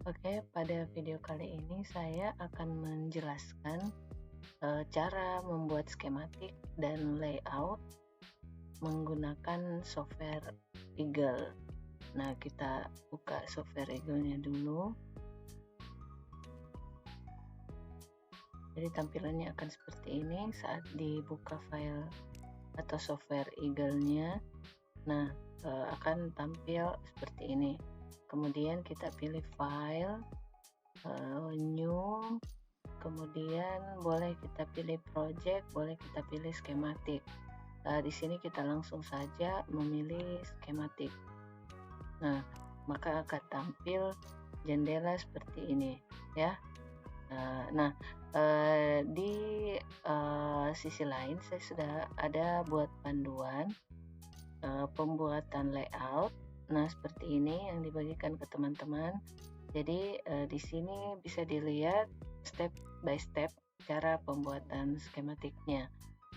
Oke, pada video kali ini saya akan menjelaskan cara membuat skematik dan layout menggunakan software Eagle. Nah, kita buka software Eagle-nya dulu. Jadi tampilannya akan seperti ini saat dibuka file atau software Eagle-nya. Nah, akan tampil seperti ini. Kemudian kita pilih file, new, kemudian boleh kita pilih project, boleh kita pilih skematik. Di sini kita langsung saja memilih skematik. Nah, maka akan tampil jendela seperti ini ya. Nah, di sisi lain saya sudah ada buat panduan pembuatan layout. Nah, seperti ini yang dibagikan ke teman-teman. Jadi di sini bisa dilihat step by step cara pembuatan skematiknya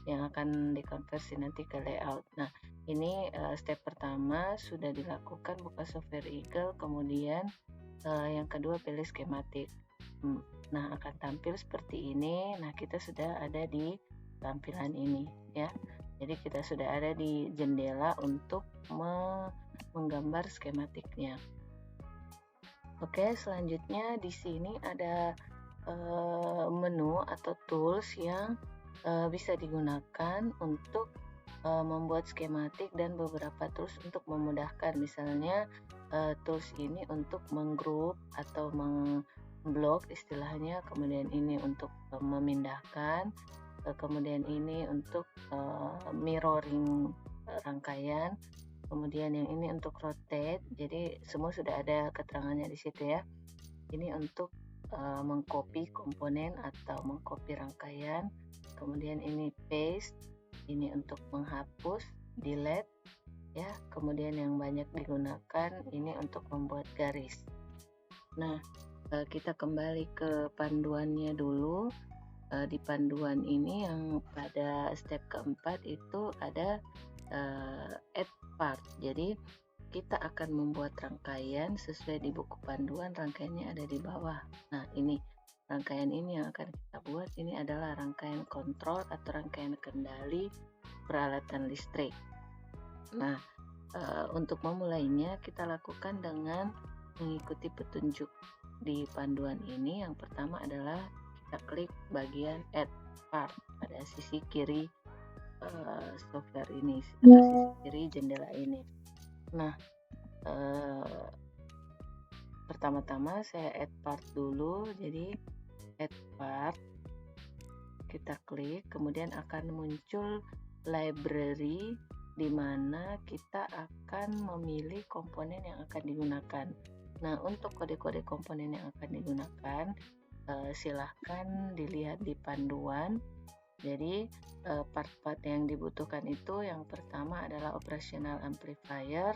yang akan dikonversi nanti ke layout. Nah, ini step pertama sudah dilakukan, buka software Eagle, kemudian yang kedua pilih skematik. Nah, akan tampil seperti ini. Nah, kita sudah ada di tampilan ini ya. Jadi kita sudah ada di jendela untuk menggambar skematiknya. Oke, selanjutnya di sini ada menu atau tools yang bisa digunakan untuk membuat skematik dan beberapa tools untuk memudahkan. Misalnya tools ini untuk menggroup atau memblok istilahnya, kemudian ini untuk memindahkan, kemudian ini untuk mirroring rangkaian, kemudian yang ini untuk rotate. Jadi semua sudah ada keterangannya di situ ya. Ini untuk mengcopy komponen atau mengcopy rangkaian, kemudian ini paste, ini untuk menghapus, delete ya. Kemudian yang banyak digunakan ini untuk membuat garis. Nah, kita kembali ke panduannya dulu. Di panduan ini yang pada step keempat itu ada add part. Jadi kita akan membuat rangkaian sesuai di buku panduan, rangkaiannya ada di bawah. Nah, ini rangkaian ini yang akan kita buat. Ini adalah rangkaian kontrol atau rangkaian kendali peralatan listrik. Nah, untuk memulainya kita lakukan dengan mengikuti petunjuk di panduan ini. Yang pertama adalah kita klik bagian add part pada sisi kiri software ini atau sisi kiri jendela ini. Nah, pertama-tama saya add part dulu. Jadi add part, kita klik, kemudian akan muncul library di mana kita akan memilih komponen yang akan digunakan. Nah, untuk kode-kode komponen yang akan digunakan silahkan dilihat di panduan. Jadi part-part yang dibutuhkan itu yang pertama adalah operational amplifier.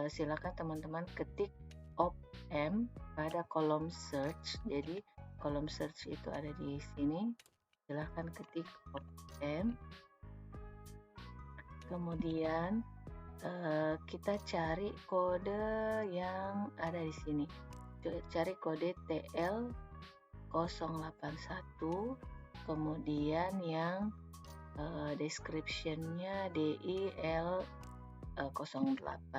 Silakan teman-teman ketik op-amp pada kolom search. Jadi kolom search itu ada di sini. Silakan ketik op-amp. Kemudian kita cari kode yang ada di sini. Cari kode TL081, kemudian yang description-nya DIL08.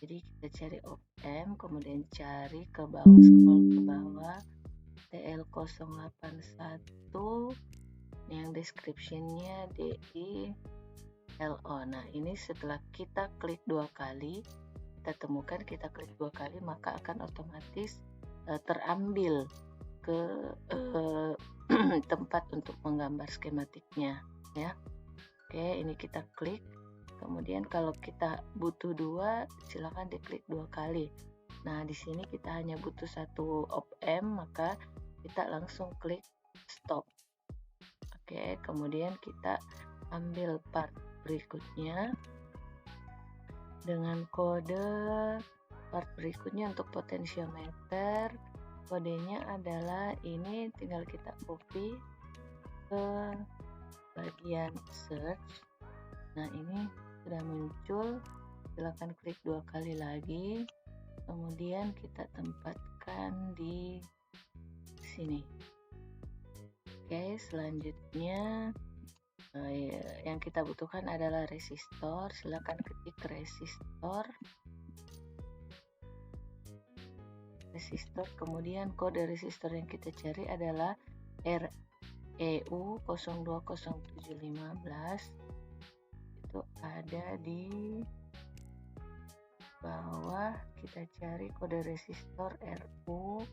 Jadi kita cari op-amp, kemudian cari ke bawah, scroll ke bawah, TL081 yang description-nya DILO. Nah, ini setelah kita klik 2 kali, kita temukan, kita klik 2 kali, maka akan otomatis terambil ke tempat untuk menggambar skematiknya ya. Oke, ini kita klik. Kemudian kalau kita butuh 2, silakan diklik 2 kali. Nah, di sini kita hanya butuh 1 op-amp, maka kita langsung klik stop. Oke, kemudian kita ambil part berikutnya dengan kode part berikutnya untuk potensiometer. Kodenya adalah ini, tinggal kita copy ke bagian search. Nah, ini sudah muncul, silakan klik 2 kali lagi, kemudian kita tempatkan tambahkan di sini. Oke, selanjutnya yang kita butuhkan adalah resistor. Silakan ketik resistor, kemudian kode resistor yang kita cari adalah REU 020715. Itu ada di bawah. Kita cari kode resistor RU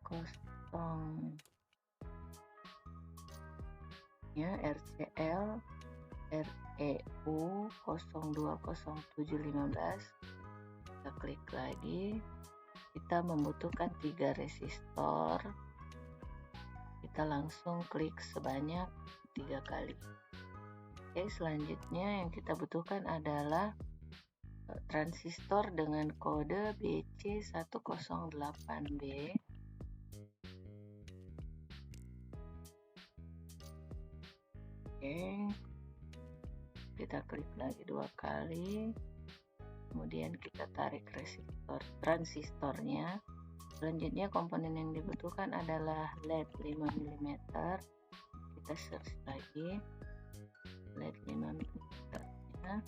0 ya, RCL REU 020715. Kita klik lagi. Kita membutuhkan 3 resistor. Kita langsung klik sebanyak 3 kali. Oke, selanjutnya yang kita butuhkan adalah transistor dengan kode BC108B. Oke, kita klik lagi 2 kali, kemudian kita tarik transistornya. Selanjutnya komponen yang dibutuhkan adalah LED 5 mm. Kita search lagi LED 5 mm nya.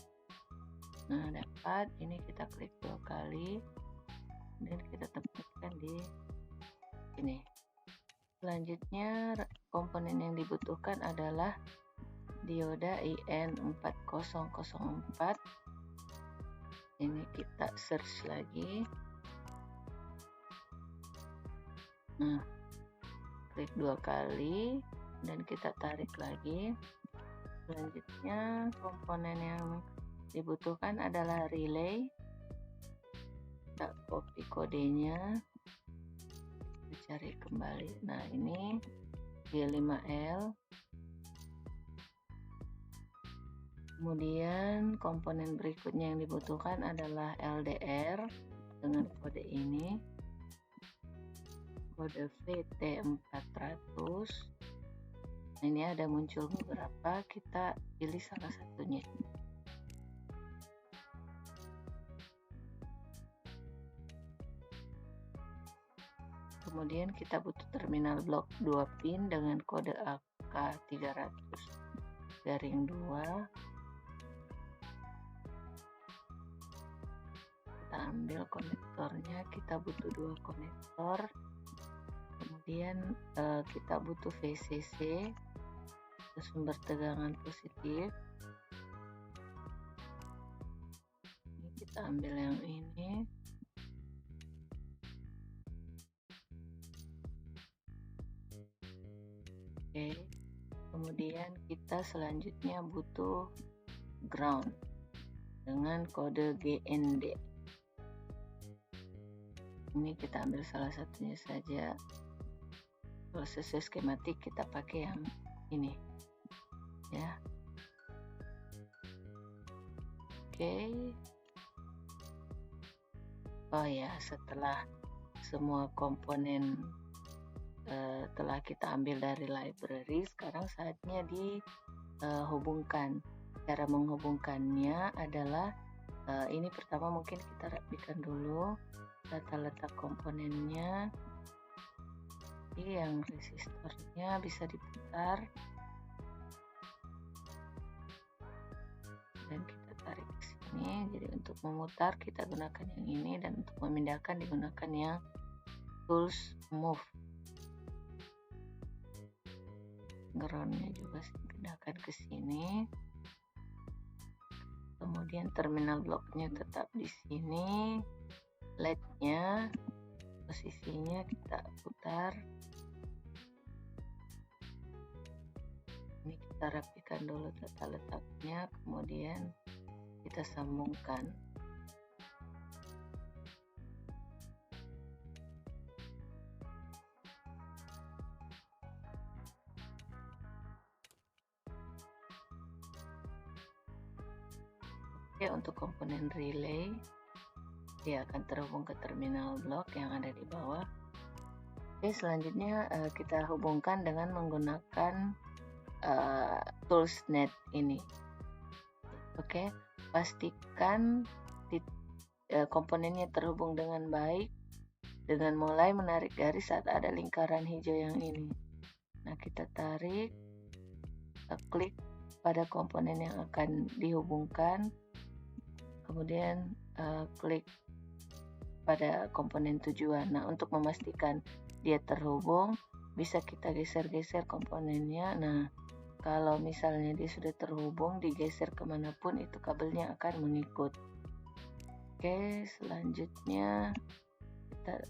Nah, dapat. Ini kita klik 2 kali, kemudian kita tempatkan di sini. Selanjutnya komponen yang dibutuhkan adalah dioda IN4004. Ini kita search lagi. Nah, klik 2 kali dan kita tarik lagi. Selanjutnya komponen yang dibutuhkan adalah relay. Kita copy kodenya, kita cari kembali. Nah, ini G5L. Kemudian komponen berikutnya yang dibutuhkan adalah LDR dengan kode ini, kode VT400. Nah, ini ada muncul beberapa, kita pilih salah satunya. Kemudian kita butuh terminal blok 2 pin dengan kode AK300-2. Kita ambil konektornya, kita butuh 2 konektor. Kemudian kita butuh VCC, sumber tegangan positif. Ini kita ambil yang ini. Oke, kemudian kita selanjutnya butuh ground dengan kode GND. Ini kita ambil salah satunya saja. Kalau sesuai skematik kita pakai yang ini ya. Oke. Oh ya, setelah semua komponen telah kita ambil dari library, sekarang saatnya dihubungkan. Cara menghubungkannya adalah ini pertama mungkin kita rapikan dulu tata letak komponennya. Yang resistornya bisa diputar dan kita tarik ke sini. Jadi untuk memutar kita gunakan yang ini, dan untuk memindahkan digunakan yang tools move. Groundnya juga pindahkan ke sini. Kemudian terminal bloknya tetap di sini. LED-nya posisinya kita putar. Ini kita rapikan dulu tata letaknya, kemudian kita sambungkan. Oke, untuk komponen relay dia akan terhubung ke terminal blok yang ada di bawah. Oke, selanjutnya kita hubungkan dengan menggunakan tools net ini. Oke, pastikan komponennya terhubung dengan baik dengan mulai menarik garis saat ada lingkaran hijau yang ini. Nah, kita tarik, klik pada komponen yang akan dihubungkan, kemudian klik pada komponen tujuan. Nah, untuk memastikan dia terhubung, bisa kita geser-geser komponennya. Nah, kalau misalnya dia sudah terhubung, digeser kemanapun itu kabelnya akan mengikut. Oke, selanjutnya kita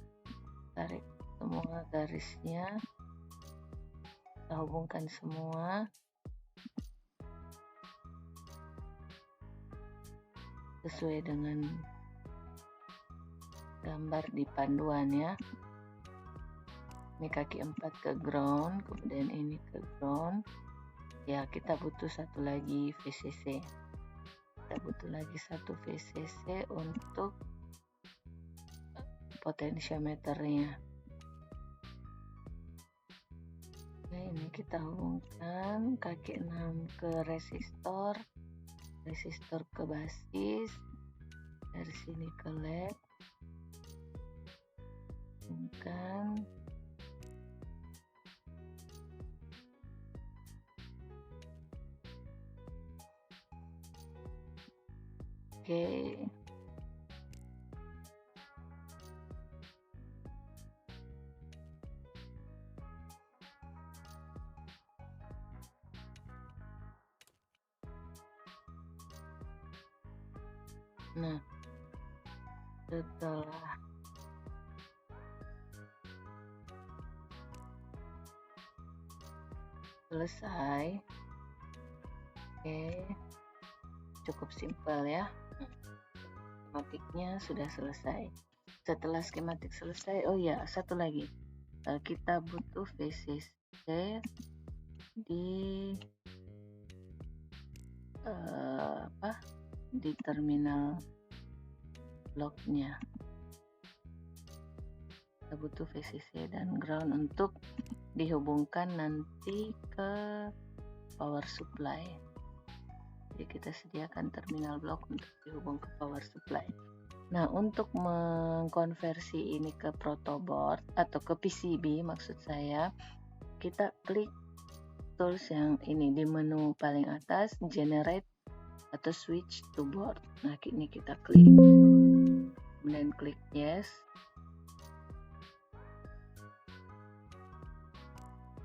tarik semua garisnya, kita hubungkan semua sesuai dengan gambar di panduan ya. Ini kaki 4 ke ground, kemudian ini ke ground ya. Kita butuh satu lagi VCC, kita butuh lagi satu VCC untuk potentiometernya. Oke, ini kita hubungkan kaki 6 ke resistor, resistor ke basis, dari sini ke led, hubungkan. Oke, nah setelah selesai, oke, cukup simpel ya. Skematiknya sudah selesai. Setelah skematik selesai, oh ya, satu lagi, kita butuh VCC di di terminal bloknya. Kita butuh VCC dan ground untuk dihubungkan nanti ke power supply. Jadi kita sediakan terminal blok untuk dihubung ke power supply. Nah, untuk mengkonversi ini ke protoboard atau ke PCB maksud saya, kita klik tools yang ini di menu paling atas, generate atau switch to board. Nah, ini kita klik, kemudian klik yes.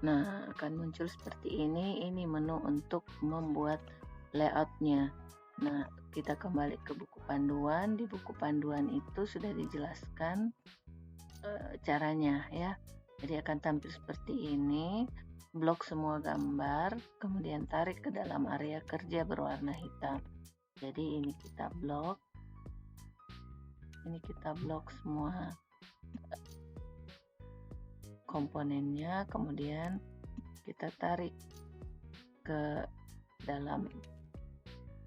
Nah, akan muncul seperti ini menu untuk membuat layoutnya. Nah, kita kembali ke buku panduan. Di buku panduan itu sudah dijelaskan caranya ya. Jadi akan tampil seperti ini, blok semua gambar, kemudian tarik ke dalam area kerja berwarna hitam. Jadi ini kita blok semua komponennya, kemudian kita tarik ke dalam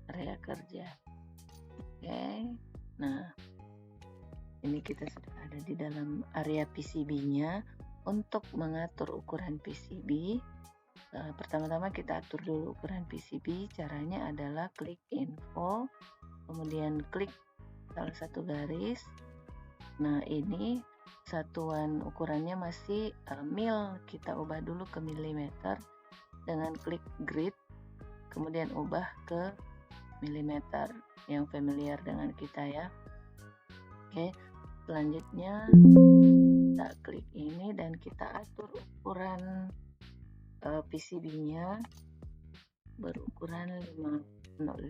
area kerja. Oke, nah ini kita sudah ada di dalam area PCB-nya. Untuk mengatur ukuran PCB, pertama-tama kita atur dulu ukuran PCB. Caranya adalah klik info, kemudian klik salah satu garis. Nah, ini satuan ukurannya masih mil, kita ubah dulu ke milimeter dengan klik grid, kemudian ubah ke milimeter yang familiar dengan kita ya. Oke, selanjutnya kita klik ini dan kita atur ukuran PCB-nya berukuran 50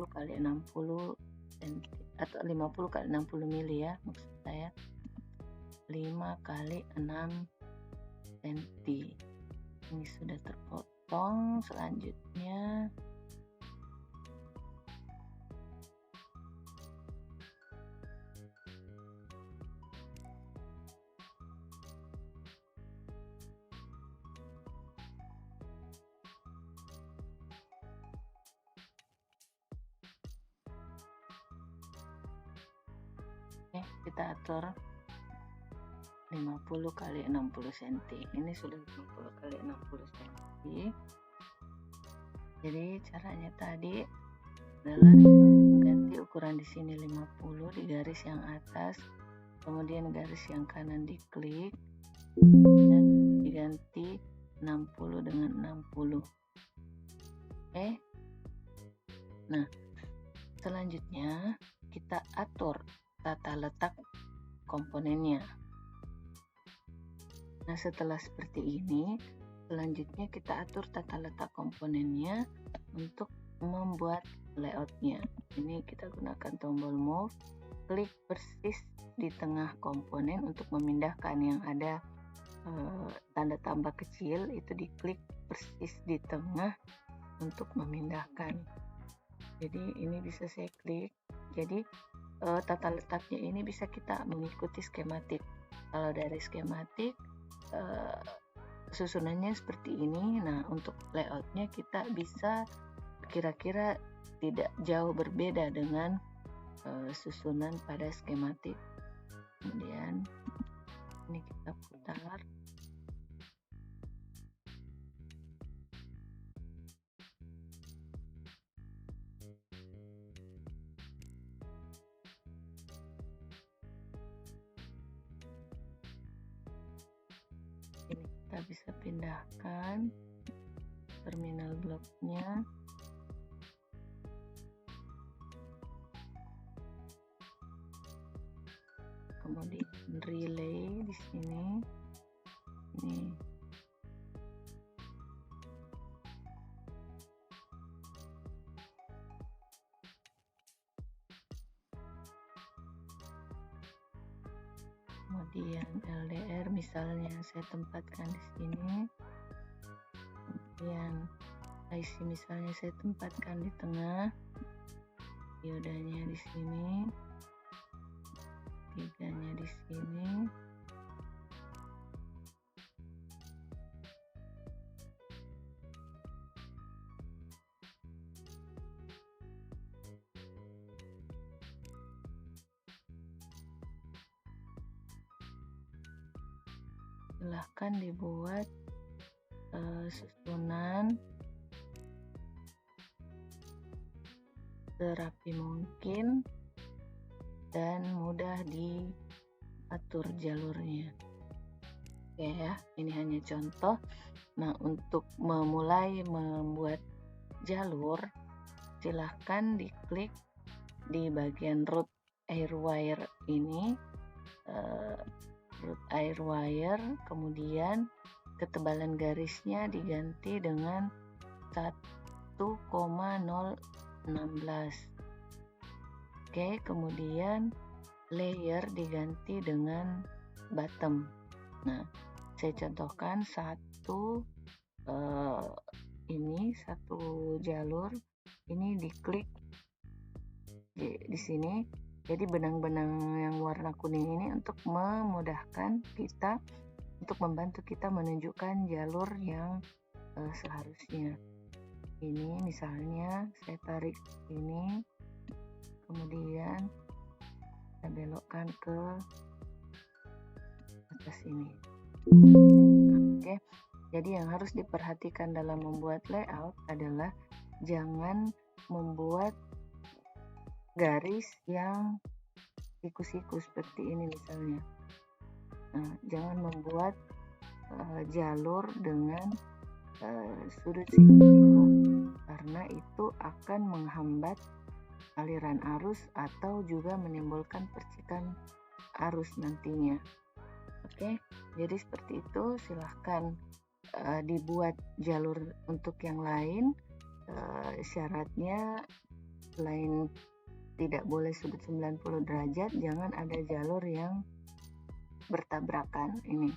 kali 60 cm atau 50 kali 60 mili ya, maksud saya 5 kali 6 cm. Ini sudah terpotong. Selanjutnya kita atur 50 kali 60 cm. Ini sudah 50 kali 60 cm. Jadi caranya tadi adalah ganti Jadi ukuran di sini 50 di garis yang atas, kemudian garis yang kanan diklik dan diganti 60 dengan 60. Oke. Nah, selanjutnya kita atur tata letak komponennya. Nah, setelah seperti ini, selanjutnya kita atur tata letak komponennya untuk membuat layoutnya. Ini kita gunakan tombol move, klik persis di tengah komponen untuk memindahkan yang ada tanda tambah kecil, itu diklik persis di tengah untuk memindahkan. Jadi ini bisa saya klik. Jadi tata letaknya ini bisa kita mengikuti skematik. Kalau dari skematik susunannya seperti ini. Nah, untuk layoutnya kita bisa kira-kira tidak jauh berbeda dengan susunan pada skematik. Kemudian ini kita putar. Ini kita bisa pindahkan terminal bloknya. Kemudian relay di sini. Ini kemudian LDR misalnya saya tempatkan di sini. Kemudian IC misalnya saya tempatkan di tengah. Diodanya di sini. Tiganya di sini. Silahkan dibuat susunan serapi mungkin dan mudah diatur jalurnya. Oke ya, ini hanya contoh. Nah, untuk memulai membuat jalur, silahkan diklik di bagian root airwire ini, root airwire, kemudian ketebalan garisnya diganti dengan 1,016. Oke, kemudian layer diganti dengan bottom. Nah, saya contohkan satu jalur ini diklik di sini. Jadi benang-benang yang warna kuning ini untuk memudahkan kita, untuk membantu kita menunjukkan jalur yang seharusnya. Ini misalnya saya tarik ini, kemudian kita belokkan ke atas ini. Oke, jadi yang harus diperhatikan dalam membuat layout adalah jangan membuat garis yang siku-siku seperti ini misalnya. Nah, jangan membuat jalur dengan sudut siku-siku, karena itu akan menghambat aliran arus atau juga menimbulkan percikan arus nantinya. Oke, jadi seperti itu. Silahkan dibuat jalur untuk yang lain. Syaratnya selain tidak boleh sudut 90 derajat, jangan ada jalur yang bertabrakan. Ini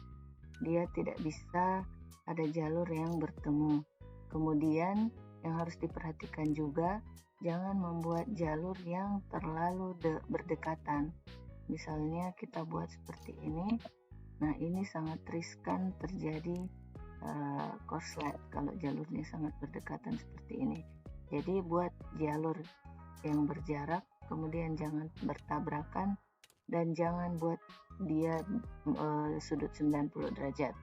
dia tidak bisa ada jalur yang bertemu. Kemudian yang harus diperhatikan juga, jangan membuat jalur yang terlalu berdekatan. Misalnya kita buat seperti ini. Nah, ini sangat riskan terjadi korslet kalau jalurnya sangat berdekatan seperti ini. Jadi buat jalur yang berjarak, kemudian jangan bertabrakan, dan jangan buat dia sudut 90 derajat.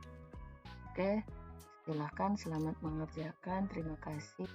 Oke, silahkan, selamat mengerjakan. Terima kasih.